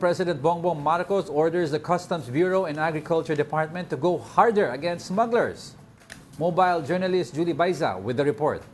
President Bongbong Marcos orders the Customs Bureau and Agriculture Department to go harder against smugglers. Mobile journalist Julie Baiza with the report.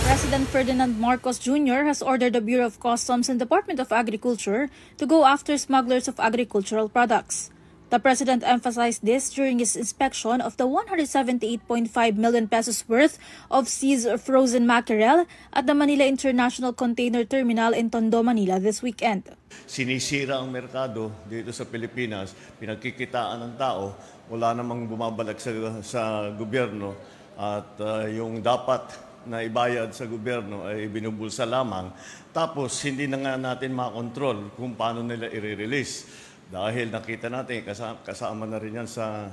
President Ferdinand Marcos Jr. has ordered the Bureau of Customs and Department of Agriculture to go after smugglers of agricultural products. The President emphasized this during his inspection of the 178.5 million pesos worth of seized frozen mackerel at the Manila International Container Terminal in Tondo, Manila this weekend. Sinisira ang merkado dito sa Pilipinas, pinagkikitaan ng tao, wala namang bumabalak sa gobyerno at yung dapat na ibayad sa gobyerno ay binubulsa lamang. Tapos hindi na nga natin makontrol kung paano nila i-release. Dahil nakita natin, kasama na rin yan sa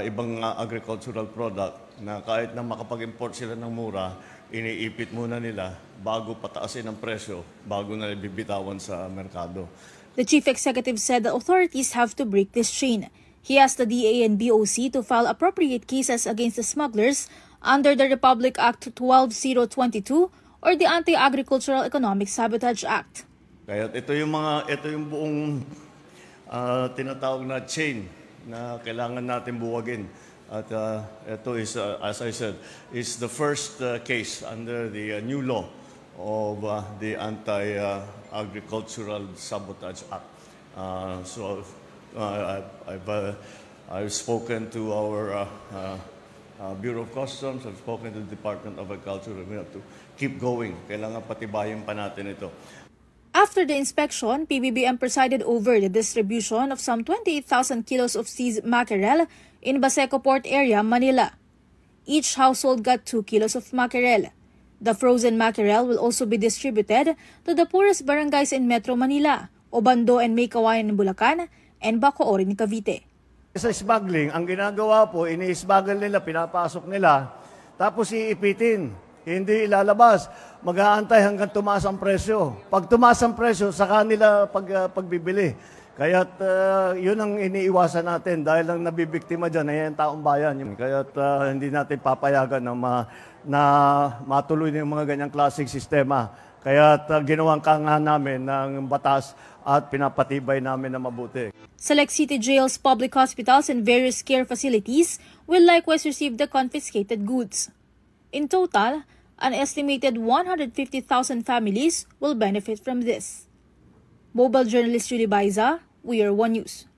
ibang agricultural product na kahit na makapag-import sila ng mura, iniipit muna nila bago pataasin ang presyo, bago na bibitawan sa merkado. The chief executive said the authorities have to break this chain. He asked the DA and BOC to file appropriate cases against the smugglers under the Republic Act 12022 or the Anti-Agricultural Economic Sabotage Act. Kaya ito yung buong tinatawag na chain na kailangan natin buwagin. At ito is, as I said, is the first case under the new law of the Anti-Agricultural Sabotage Act. I've spoken to our Bureau of Customs, I've spoken to the Department of Agriculture. We have to keep going. Kailangan patibayin pa natin ito. After the inspection, PBBM presided over the distribution of some 28,000 kilos of seized mackerel in Baseco Port area, Manila. Each household got 2 kilos of mackerel. The frozen mackerel will also be distributed to the poorest barangays in Metro Manila, Obando and Maykawayan in Bulacan, and Bacoor in Cavite. Sa smuggling, ang ginagawa po, ini-smuggle nila, pinapasok nila, tapos iipitin. Hindi ilalabas. Mag-aantay hanggang tumaas ang presyo. Pag tumaas ang presyo, saka nila pagbibili. Kaya yun ang iniiwasan natin dahil ang nabibiktima dyan ay ang taong bayan. Kaya hindi natin papayagan na matuloy na yung mga ganyang klaseng sistema. Kaya ginawang kanga namin ng batas at pinapatibay namin na mabuti. Select city jails, public hospitals, and various care facilities will likewise receive the confiscated goods. In total, an estimated 150,000 families will benefit from this. Mobile journalist Julie Baiza, We Are One News.